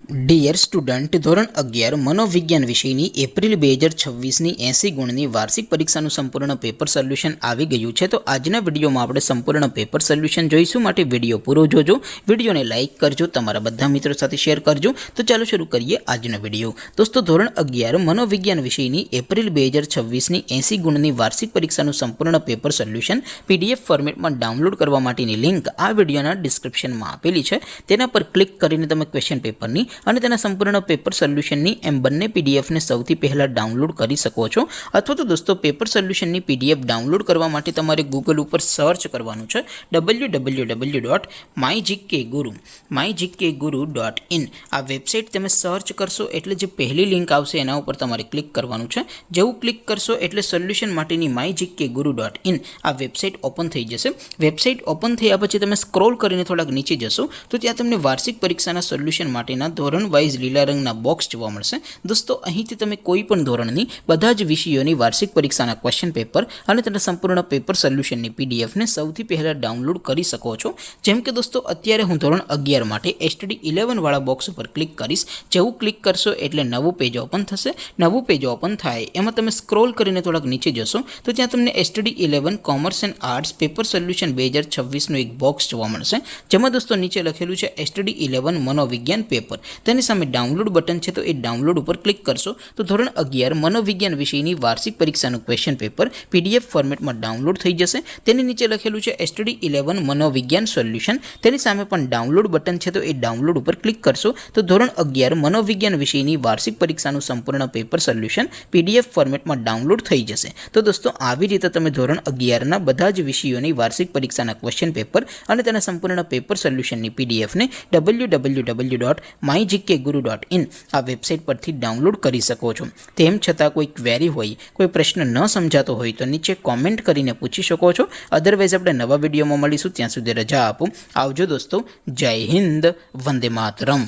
Dear student, ધોરણ 11 મનોવિજ્ઞાન વિષયની એપ્રિલ 2026ની 80 ગુણની વાર્ષિક પરીક્ષાનું સંપૂર્ણ પેપર સોલ્યુશન આવી ગયું છે. તો આજના વિડીયોમાં આપણે સંપૂર્ણ પેપર સોલ્યુશન જોઈશું. માટે વિડીયો પૂરો જોજો, વિડીયોને લાઇક કરજો, તમારા બધા મિત્રો સાથે શેર કરજો. તો ચાલો શરૂ કરીએ આજનો વિડીયો. દોસ્તો, ધોરણ 11 મનોવિજ્ઞાન વિષયની એપ્રિલ 2026ની 80 ગુણની વાર્ષિક પરીક્ષાનું સંપૂર્ણ પેપર સોલ્યુશન PDF ફોર્મેટમાં ડાઉનલોડ કરવા માટેની લિંક આ વિડીયોના ડિસ્ક્રિપ્શનમાં આપેલી છે. તેના પર ક્લિક કરીને તમે ક્વેશ્ચન પેપરની અને તેના સંપૂર્ણ પેપર સોલ્યુશનની એમ બંને પીડીએફને સૌથી પહેલાં ડાઉનલોડ કરી શકો છો. અથવા તો દોસ્તો, પેપર સોલ્યુશનની PDF ડાઉનલોડ કરવા માટે તમારે ગૂગલ ઉપર સર્ચ કરવાનું છે www.mygkguru.in. આ વેબસાઇટ તમે સર્ચ કરશો એટલે જે પહેલી લિંક આવશે એના ઉપર તમારે ક્લિક કરવાનું છે. જેવું ક્લિક કરશો એટલે સોલ્યુશન માટેની mygkguru.in આ વેબસાઇટ ઓપન થઈ જશે. વેબસાઇટ ઓપન થયા પછી તમે સ્ક્રોલ કરીને થોડાક નીચે જશો તો ત્યાં તમને વાર્ષિક પરીક્ષાના સોલ્યુશન માટેના ધોરણ વાઇઝ લીલા રંગના બોક્સ જોવા મળશે. દોસ્તો, અહીંથી તમે કોઈ પણ ધોરણની બધા જ વિષયોની વાર્ષિક પરીક્ષાના ક્વેશ્ચન પેપર અને તેના સંપૂર્ણ પેપર સોલ્યુશનની પીડીએફને સૌથી પહેલાં ડાઉનલોડ કરી શકો છો. જેમ કે દોસ્તો, અત્યારે હું ધોરણ 11 માટે STD 11 વાળા બોક્સ ઉપર ક્લિક કરીશ. જેવું ક્લિક કરશો એટલે નવું પેજ ઓપન થશે. નવું પેજ ઓપન થાય એમાં તમે સ્ક્રોલ કરીને થોડાક નીચે જશો તો ત્યાં તમને STD 11 commerce and arts paper solution 2026નું એક બોક્સ જોવા મળશે. જેમાં દોસ્તો નીચે લખેલું છે STD 11 મનોવિજ્ઞાન પેપર. તેની સામે ડાઉનલોડ બટન છે, તો એ ડાઉનલોડ ઉપર ક્લિક કરશો તો ધોરણ 11 મનોવિજ્ઞાન વિષયની વાર્ષિક પરીક્ષાનું ક્વેશ્ચન પેપર PDF ફોર્મેટમાં ડાઉનલોડ થઈ જશે. તેની નીચે લખેલું છે STD 11 મનોવિજ્ઞાન સોલ્યુશન. તેની સામે પણ ડાઉનલોડ બટન છે, તો એ ડાઉનલોડ ઉપર ક્લિક કરશો તો ધોરણ 11 મનોવિજ્ઞાન વિષયની વાર્ષિક પરીક્ષાનું સંપૂર્ણ પેપર સોલ્યુશન PDF ફોર્મેટમાં ડાઉનલોડ થઈ જશે. તો દોસ્તો, આવી રીતે તમે ધોરણ 11ના બધા જ વિષયોની વાર્ષિક પરીક્ષાના ક્વેશ્ચન પેપર અને તેના સંપૂર્ણ પેપર સોલ્યુશનની PDFને www.mygkguru.in આ વેબસાઇટ પરથી ડાઉનલોડ કરી શકો છો. તેમ છતાં કોઈ ક્વેરી હોય, કોઈ પ્રશ્ન ન સમજાતો હોય તો નીચે કોમેન્ટ કરીને પૂછી શકો છો. અધરવાઇઝ આપણે નવા વિડીયોમાં મળીશું. ત્યાં સુધી રજા આપો. આવજો દોસ્તો. જય હિન્દ. વંદે માતરમ.